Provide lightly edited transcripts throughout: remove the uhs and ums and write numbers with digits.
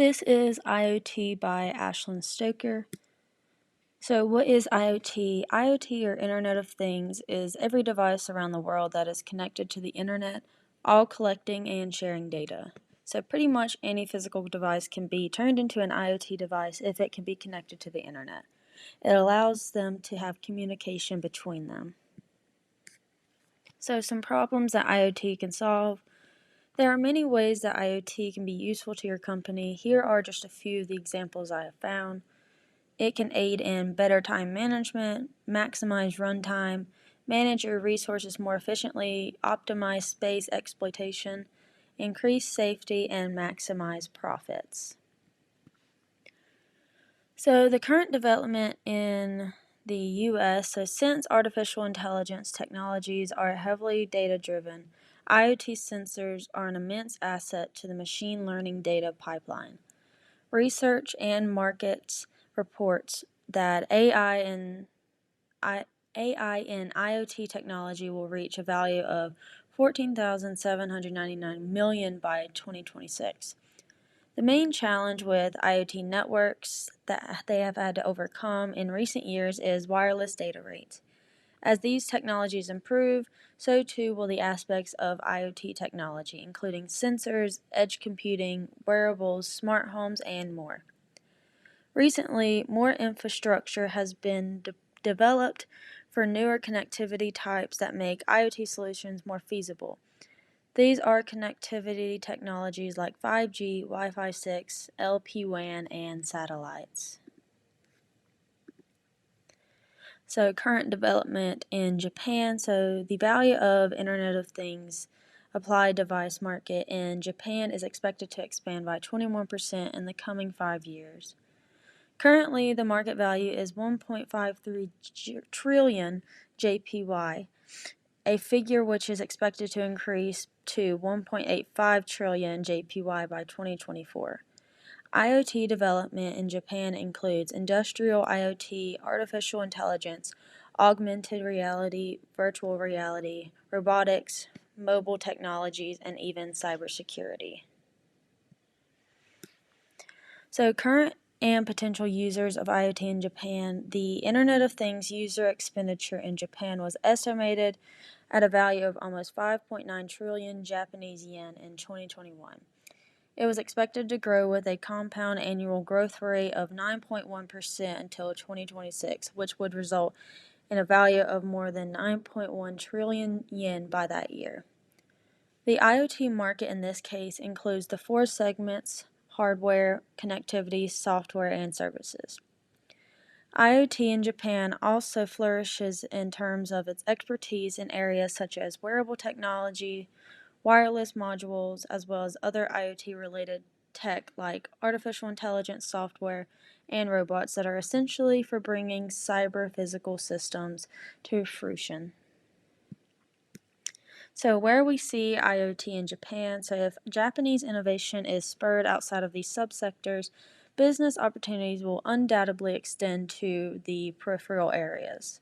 This is IoT by Ashlyn Stoker. So what is IoT? IoT, or Internet of Things, is every device around the world that is connected to the internet, all collecting and sharing data. So pretty much any physical device can be turned into an IoT device if it can be connected to the internet. It allows them to have communication between them. So some problems that IoT can solve. There are many ways that IoT can be useful to your company. Here are just a few of the examples I have found. It can aid in better time management, maximize runtime, manage your resources more efficiently, optimize space exploitation, increase safety, and maximize profits. So the current development in the US, since artificial intelligence technologies are heavily data-driven, IoT sensors are an immense asset to the machine learning data pipeline. Research and markets reports that AI and IoT technology will reach a value of $14,799 million by 2026. The main challenge with IoT networks that they have had to overcome in recent years is wireless data rates. As these technologies improve, so too will the aspects of IoT technology, including sensors, edge computing, wearables, smart homes, and more. Recently, more infrastructure has been developed for newer connectivity types that make IoT solutions more feasible. These are connectivity technologies like 5G, Wi-Fi 6, LPWAN, and satellites. So current development in Japan. So the value of Internet of Things applied device market in Japan is expected to expand by 21% in the coming 5 years. Currently, the market value is 1.53 trillion JPY, a figure which is expected to increase to 1.85 trillion JPY by 2024. IoT development in Japan includes industrial IoT, artificial intelligence, augmented reality, virtual reality, robotics, mobile technologies, and even cybersecurity. So current and potential users of IoT in Japan, the Internet of Things user expenditure in Japan was estimated at a value of almost 5.9 trillion Japanese yen in 2021. It was expected to grow with a compound annual growth rate of 9.1% until 2026, which would result in a value of more than 9.1 trillion yen by that year. The IoT market in this case includes the four segments: hardware, connectivity, software, and services. IoT in Japan also flourishes in terms of its expertise in areas such as wearable technology, wireless modules, as well as other IoT-related tech like artificial intelligence software and robots that are essentially for bringing cyber-physical systems to fruition. So where we see IoT in Japan, so if Japanese innovation is spurred outside of these subsectors, business opportunities will undoubtedly extend to the peripheral areas.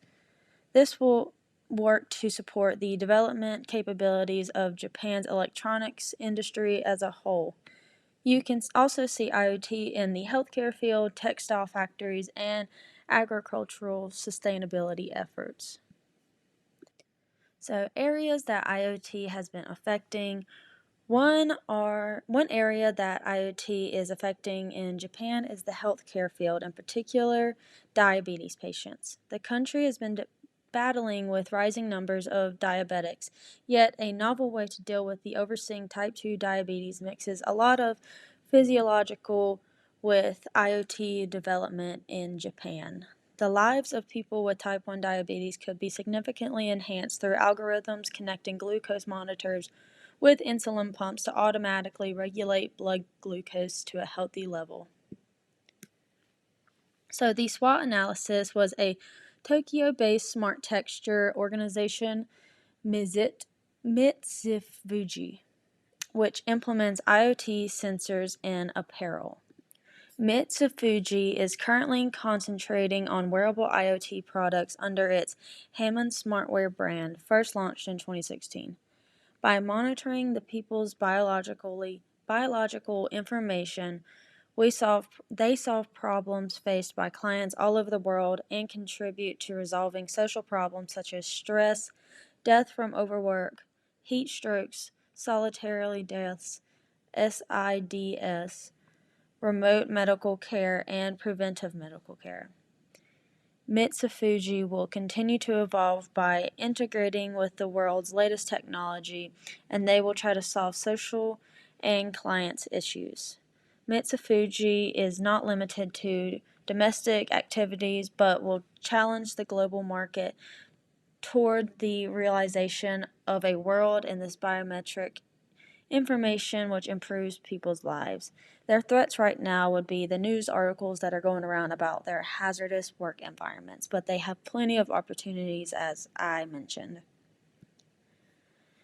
This will work to support the development capabilities of Japan's electronics industry as a whole. You can also see IoT in the healthcare field, textile factories, and agricultural sustainability efforts. So areas that IoT has been affecting. One area that IoT is affecting in Japan is the healthcare field, in particular diabetes patients. The country has been battling with rising numbers of diabetics, yet a novel way to deal with the overseeing type 2 diabetes mixes a lot of physiological with IoT development in Japan. The lives of people with type 1 diabetes could be significantly enhanced through algorithms connecting glucose monitors with insulin pumps to automatically regulate blood glucose to a healthy level. So the SWOT analysis was a Tokyo-based smart texture organization, Mitsufuji, which implements IoT sensors in apparel. Mitsufuji is currently concentrating on wearable IoT products under its Hammond Smartwear brand, first launched in 2016. By monitoring the people's biological information They solve problems faced by clients all over the world and contribute to resolving social problems such as stress, death from overwork, heat strokes, solitary deaths, SIDS, remote medical care, and preventive medical care. Mitsufuji will continue to evolve by integrating with the world's latest technology, and they will try to solve social and clients' issues. Mitsufuji is not limited to domestic activities but will challenge the global market toward the realization of a world in this biometric information which improves people's lives. Their threats right now would be the news articles that are going around about their hazardous work environments, but they have plenty of opportunities, as I mentioned.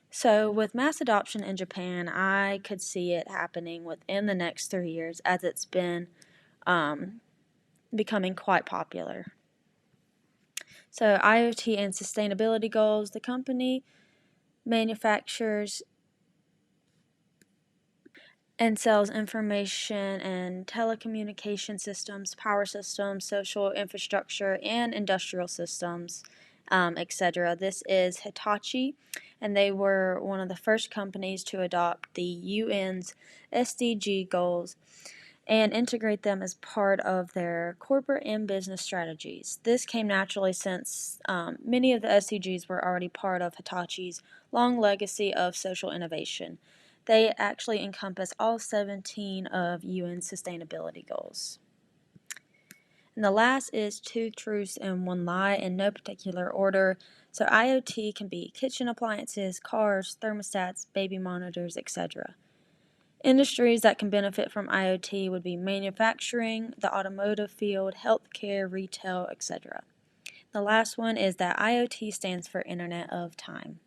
So, with mass adoption in Japan, I could see it happening within the next 3 years as it's been becoming quite popular. So, IoT and sustainability goals, the company manufactures and sells information and telecommunication systems, power systems, social infrastructure, and industrial systems, etc. This is Hitachi, and they were one of the first companies to adopt the UN's SDG goals and integrate them as part of their corporate and business strategies. This came naturally since many of the SDGs were already part of Hitachi's long legacy of social innovation. They actually encompass all 17 of UN sustainability goals. And the last is two truths and one lie in no particular order. So IoT can be kitchen appliances, cars, thermostats, baby monitors, etc. Industries that can benefit from IoT would be manufacturing, the automotive field, healthcare, retail, etc. The last one is that IoT stands for Internet of Time.